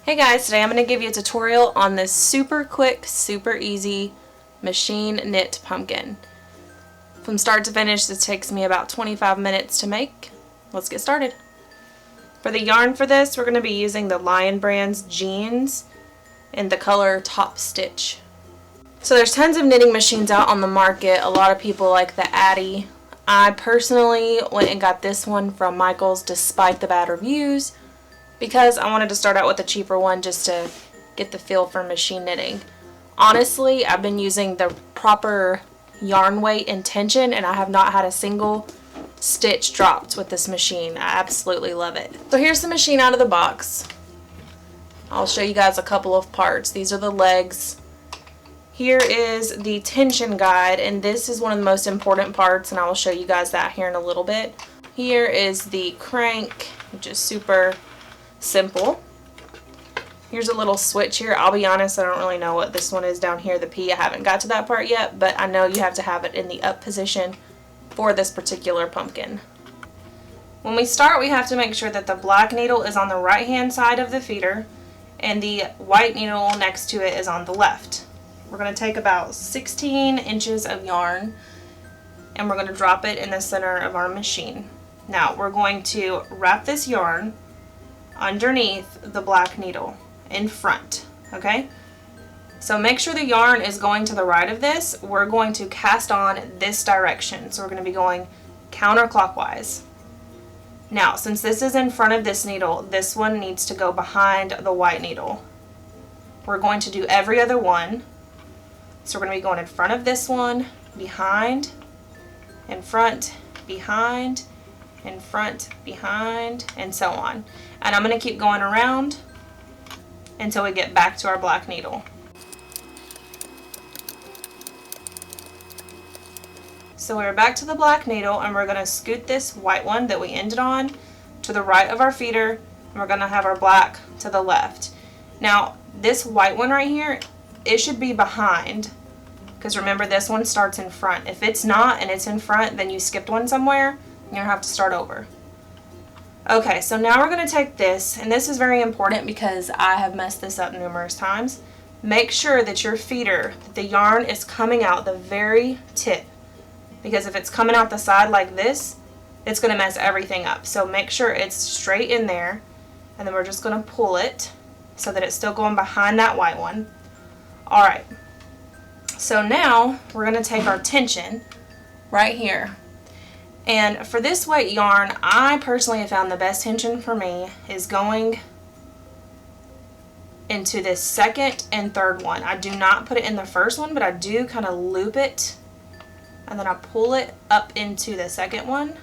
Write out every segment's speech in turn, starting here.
Hey guys, today I'm going to give you a tutorial on this super quick, super easy machine knit pumpkin. From start to finish, this takes me about 25 minutes to make. Let's get started. For the yarn for this, we're going to be using the Lion Brand's Jeans in the color Top Stitch. So there's tons of knitting machines out on the market. A lot of people like the Addy. I personally went and got this one from Michael's despite the bad reviews, because I wanted to start out with a cheaper one just to get the feel for machine knitting. Honestly, I've been using the proper yarn weight and tension, and I have not had a single stitch dropped with this machine. I absolutely love it. So here's the machine out of the box. I'll show you guys a couple of parts. These are the legs. Here is the tension guide, and this is one of the most important parts, and I will show you guys that here in a little bit. Here is the crank, which is super simple. Here's a little switch here. I'll be honest, I don't really know what this one is down here, the P. I haven't got to that part yet, but I know you have to have it in the up position for this particular pumpkin. When we start, we have to make sure that the black needle is on the right hand side of the feeder and the white needle next to it is on the left. We're going to take about 16 inches of yarn and we're going to drop it in the center of our machine. Now we're going to wrap this yarn underneath the black needle in front, okay? So make sure the yarn is going to the right of this. We're going to cast on this direction, so we're going to be going counterclockwise. Now, since this is in front of this needle, this one needs to go behind the white needle. We're going to do every other one. So we're going to be going in front of this one, behind, in front, behind, in front, behind, and so on. And I'm going to keep going around until we get back to our black needle. So we're back to the black needle, and we're going to scoot this white one that we ended on to the right of our feeder, and we're going to have our black to the left. Now this white one right here, it should be behind, because remember this one starts in front. If it's not and it's in front, then you skipped one somewhere, you're going to have to start over. Okay, so now we're going to take this, and this is very important because I have messed this up numerous times. Make sure that your feeder, the yarn is coming out the very tip, because if it's coming out the side like this, it's going to mess everything up. So make sure it's straight in there, and then we're just going to pull it so that it's still going behind that white one. Alright, so now we're going to take our tension right here. And for this weight yarn, I personally have found the best tension for me is going into this second and third one. I do not put it in the first one, but I do kind of loop it, and then I pull it up into the second one,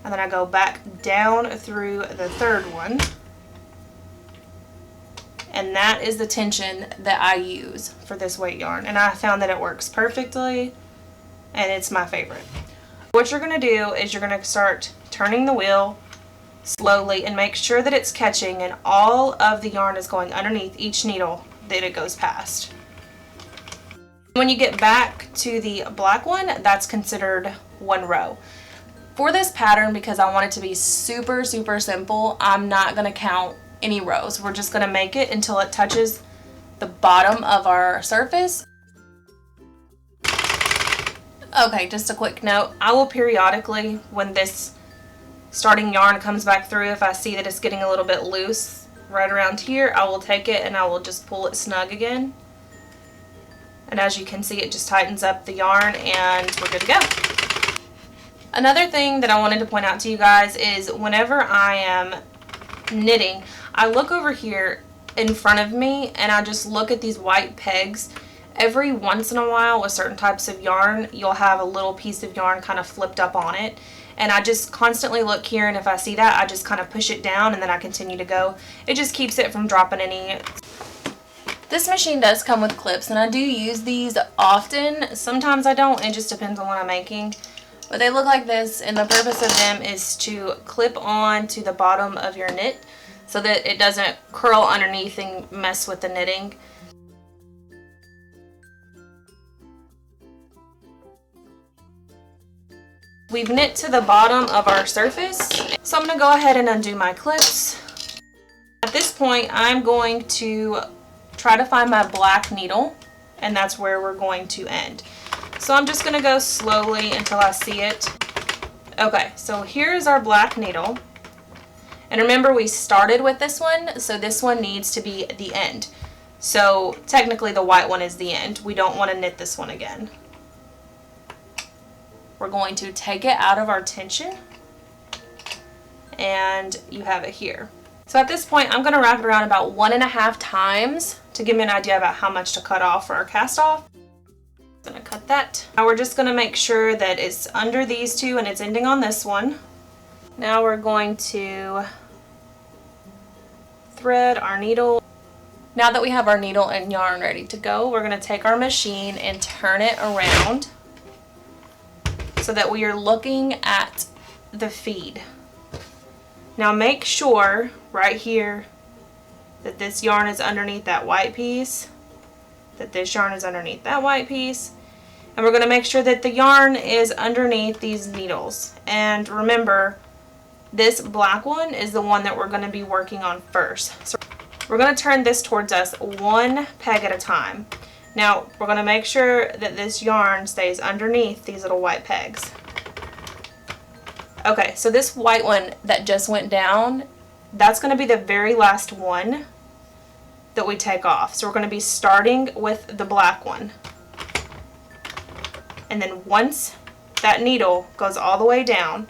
and then I go back down through the third one. And that is the tension that I use for this weight yarn, and I found that it works perfectly, and it's my favorite. What you're going to do is you're going to start turning the wheel slowly and make sure that it's catching and all of the yarn is going underneath each needle that it goes past. When you get back to the black one, that's considered one row. For this pattern, because I want it to be super simple, I'm not going to count any rows. We're just going to make it until it touches the bottom of our surface. Okay, just a quick note. I will periodically, when this starting yarn comes back through, if I see that it's getting a little bit loose right around here, I will take it and I will just pull it snug again. And as you can see, it just tightens up the yarn and we're good to go. Another thing that I wanted to point out to you guys is whenever I am knitting, I look over here in front of me and I just look at these white pegs. Every once in a while with certain types of yarn, you'll have a little piece of yarn kind of flipped up on it. And I just constantly look here, and if I see that, I just kind of push it down and then I continue to go. It just keeps it from dropping any. This machine does come with clips, and I do use these often. Sometimes I don't, it just depends on what I'm making. But they look like this, and the purpose of them is to clip on to the bottom of your knit so that it doesn't curl underneath and mess with the knitting. We've knit to the bottom of our surface, so I'm going to go ahead and undo my clips. At this point, I'm going to try to find my black needle, and that's where we're going to end. So I'm just going to go slowly until I see it. Okay, so here's our black needle. And remember, we started with this one, so this one needs to be the end. So technically the white one is the end. We don't want to knit this one again. We're going to take it out of our tension, and you have it here. So at this point, I'm going to wrap it around about 1.5 times to give me an idea about how much to cut off for our cast off. I'm going to cut that. Now we're just going to make sure that it's under these two and it's ending on this one. Now we're going to thread our needle. Now that we have our needle and yarn ready to go, we're going to take our machine and turn it around so that we are looking at the feed. Now make sure right here that this yarn is underneath that white piece, that this yarn is underneath that white piece, and we're going to make sure that the yarn is underneath these needles. And remember, this black one is the one that we're going to be working on first. So we're going to turn this towards us one peg at a time. Now we're going to make sure that this yarn stays underneath these little white pegs. Okay, so this white one that just went down, that's going to be the very last one that we take off. So we're going to be starting with the black one. And then once that needle goes all the way down,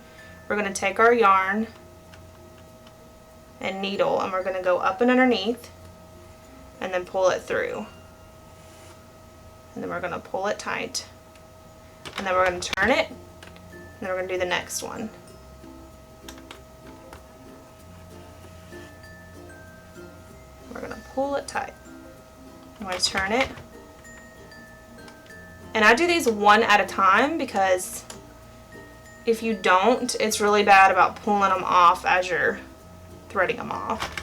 we're going to take our yarn and needle, and we're going to go up and underneath and then pull it through. And then we're going to pull it tight. And then we're going to turn it, and then we're going to do the next one. We're going to pull it tight. I'm going to turn it. And I do these one at a time because if you don't, it's really bad about pulling them off as you're threading them off.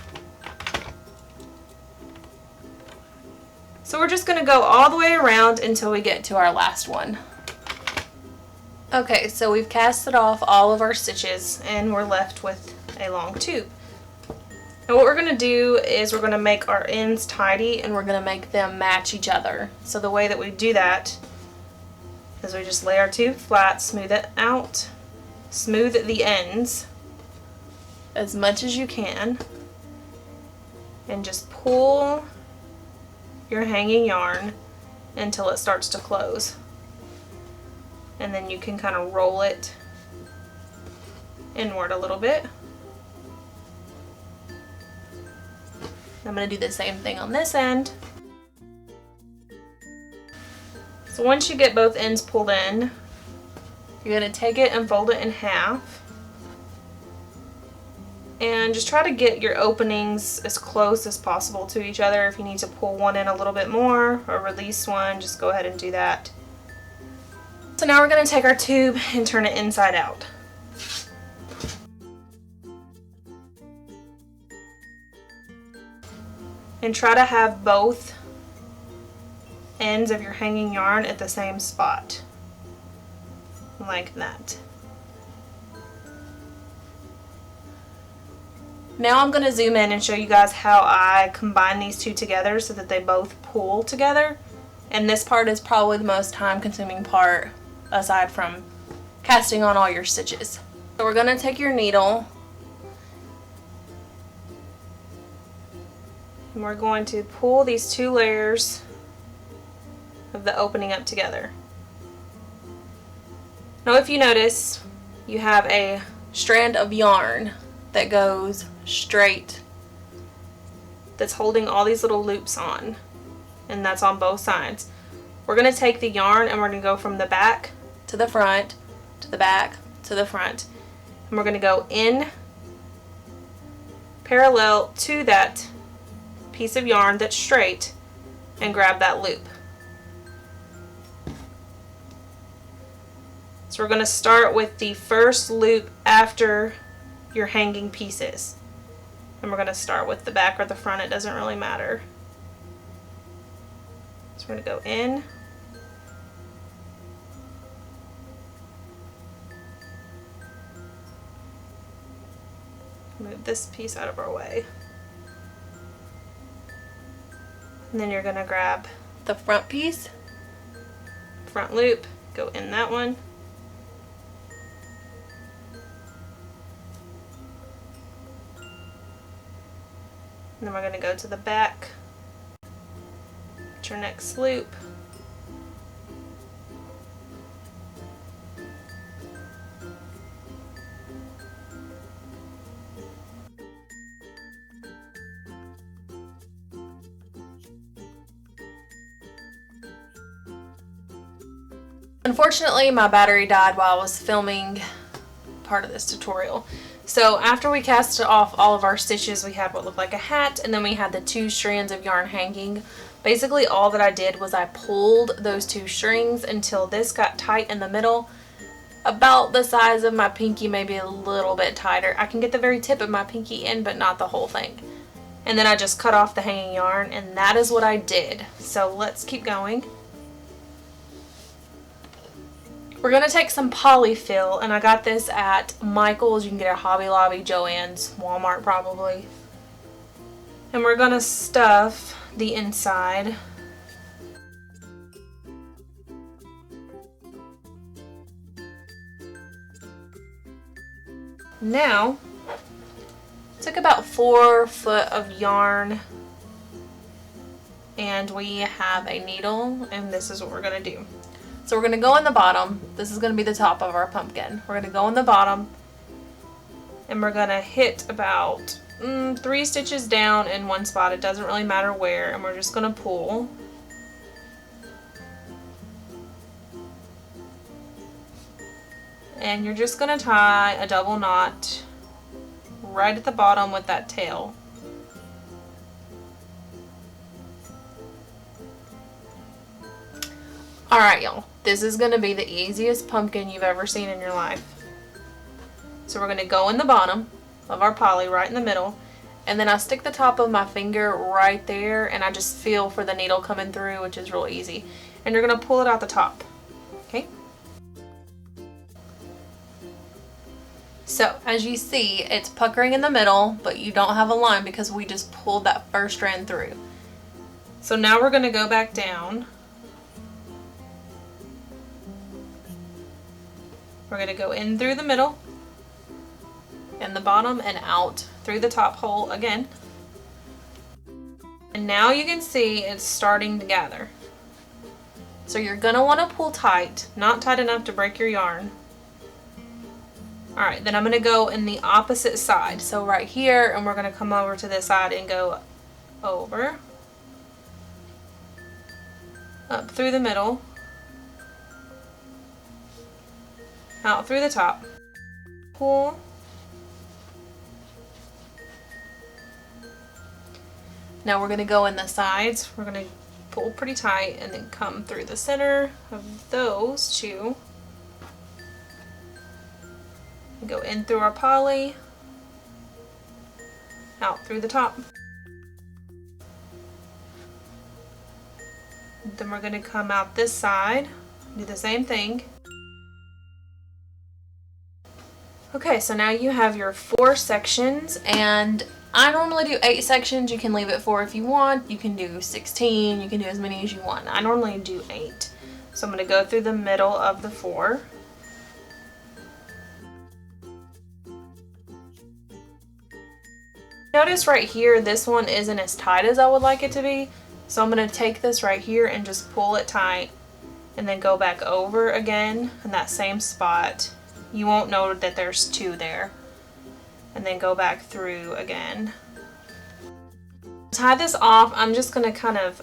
So we're just going to go all the way around until we get to our last one. Okay, so we've casted off all of our stitches and we're left with a long tube. Now what we're going to do is we're going to make our ends tidy and we're going to make them match each other. So the way that we do that is we just lay our tube flat, smooth it out, smooth the ends as much as you can, and just pull your hanging yarn until it starts to close. And then you can kind of roll it inward a little bit. I'm going to do the same thing on this end. So once you get both ends pulled in, you're going to take it and fold it in half. And just try to get your openings as close as possible to each other. If you need to pull one in a little bit more or release one, just go ahead and do that. So now we're going to take our tube and turn it inside out. And try to have both ends of your hanging yarn at the same spot, like that. Now I'm going to zoom in and show you guys how I combine these two together so that they both pull together. And this part is probably the most time consuming part aside from casting on all your stitches. So we're going to take your needle and we're going to pull these two layers of the opening up together. Now if you notice, you have a strand of yarn that goes straight, that's holding all these little loops on, and that's on both sides. We're going to take the yarn and we're going to go from the back to the front, to the back, to the front, and we're going to go in parallel to that piece of yarn that's straight and grab that loop. So we're going to start with the first loop after your hanging pieces. And we're going to start with the back or the front, it doesn't really matter. So we're going to go in, move this piece out of our way. And then you're gonna grab the front piece, front loop, go in that one. And then we're gonna go to the back, get your next loop. Unfortunately, my battery died while I was filming part of this tutorial. So after we cast off all of our stitches, we had what looked like a hat, and then we had the 2 strands of yarn hanging. Basically all that I did was I pulled those 2 strings until this got tight in the middle, about the size of my pinky, maybe a little bit tighter. I can get the very tip of my pinky in, but not the whole thing. And then I just cut off the hanging yarn, and that is what I did. So let's keep going. We're going to take some polyfill, and I got this at Michael's. You can get it at Hobby Lobby, Joann's, Walmart probably. And we're going to stuff the inside. Now, took about 4 foot of yarn, and we have a needle, and this is what we're going to do. So we're going to go in the bottom. This is going to be the top of our pumpkin. We're going to go in the bottom, and we're going to hit about 3 stitches down in one spot. It doesn't really matter where, and we're just going to pull. And you're just going to tie a double knot right at the bottom with that tail. Alright y'all, this is going to be the easiest pumpkin you've ever seen in your life. So we're going to go in the bottom of our poly right in the middle, and then I stick the top of my finger right there, and I just feel for the needle coming through, which is real easy. And you're going to pull it out the top. Okay? So as you see, it's puckering in the middle, but you don't have a line because we just pulled that first strand through. So now we're going to go back down. We're going to go in through the middle, in the bottom, and out through the top hole again. And now you can see it's starting to gather. So you're going to want to pull tight, not tight enough to break your yarn. Alright, then I'm going to go in the opposite side. So right here, and we're going to come over to this side and go over, up through the middle, out through the top, pull, now we're going to go in the sides. We're going to pull pretty tight and then come through the center of those 2 and go in through our poly, out through the top. Then we're going to come out this side, do the same thing. Okay, so now you have your 4 sections, and I normally do 8 sections. You can leave it 4 if you want. You can do 16. You can do as many as you want. I normally do 8. So I'm going to go through the middle of the 4. Notice right here, this one isn't as tight as I would like it to be. So I'm going to take this right here and just pull it tight, and then go back over again in that same spot. You won't know that there's 2 there. And then go back through again. Tie this off. I'm just going to kind of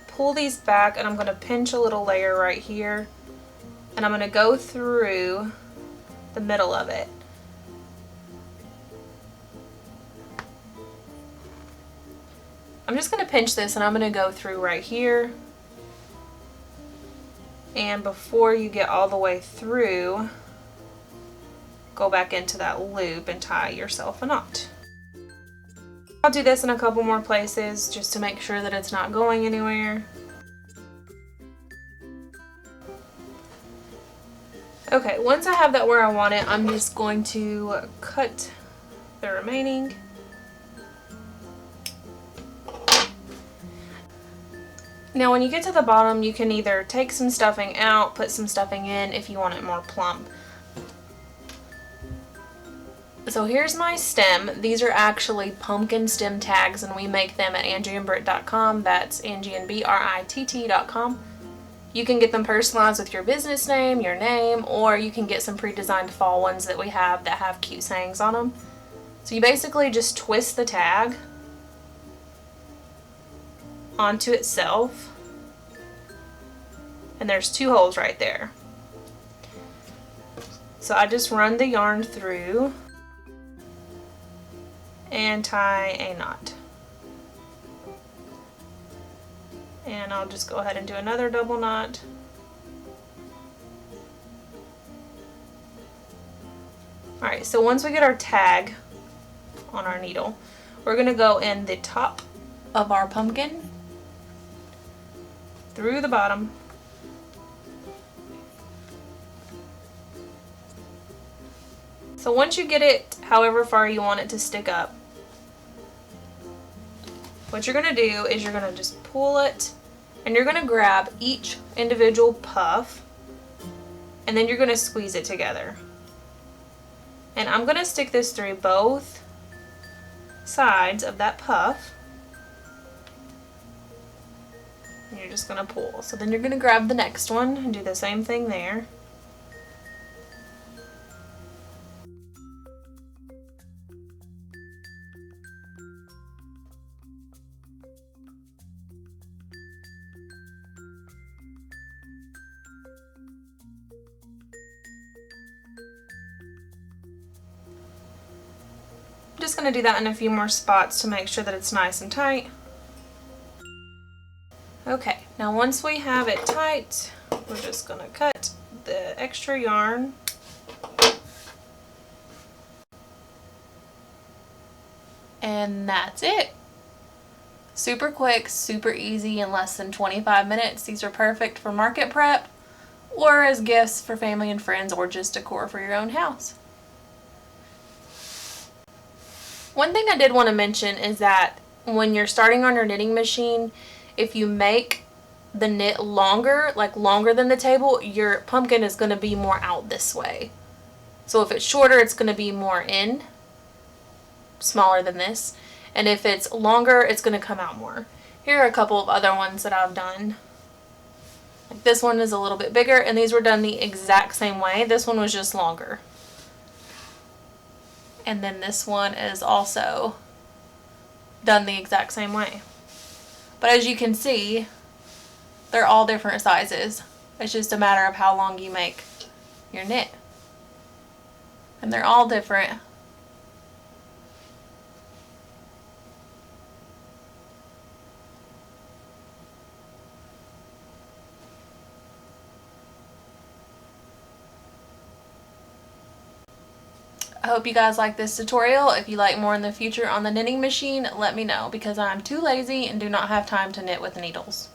pull these back, and I'm going to pinch a little layer right here. And I'm going to go through the middle of it. I'm just going to pinch this, and I'm going to go through right here. And before you get all the way through, go back into that loop and tie yourself a knot. I'll do this in a couple more places just to make sure that it's not going anywhere. Okay, once I have that where I want it, I'm just going to cut the remaining. Now when you get to the bottom, you can either take some stuffing out, put some stuffing in if you want it more plump. So here's my stem. These are actually pumpkin stem tags, and we make them at angieandbritt.com. That's angieandbritt.com. You can get them personalized with your business name, your name, or you can get some pre-designed fall ones that we have that have cute sayings on them. So you basically just twist the tag onto itself, and there's 2 holes right there. So I just run the yarn through and tie a knot. And I'll just go ahead and do another double knot. Alright, so once we get our tag on our needle, we're going to go in the top of our pumpkin, through the bottom, so once you get it however far you want it to stick up, what you're going to do is you're going to just pull it, and you're going to grab each individual puff, and then you're going to squeeze it together. And I'm going to stick this through both sides of that puff, and you're just going to pull. So then you're going to grab the next one and do the same thing there. I'm just going to do that in a few more spots to make sure that it's nice and tight. Okay, now once we have it tight, we're just going to cut the extra yarn. And that's it. Super quick, super easy, in less than 25 minutes. These are perfect for market prep or as gifts for family and friends, or just decor for your own house. One thing I did want to mention is that when you're starting on your knitting machine, if you make the knit longer, like longer than the table, your pumpkin is going to be more out this way. So if it's shorter, it's going to be more in, smaller than this. And if it's longer, it's going to come out more. Here are a couple of other ones that I've done. Like this one is a little bit bigger, and these were done the exact same way. This one was just longer. And then this one is also done the exact same way. But as you can see, they're all different sizes. It's just a matter of how long you make your knit. And they're all different. I hope you guys like this tutorial. If you like more in the future on the knitting machine, let me know, because I'm too lazy and do not have time to knit with needles.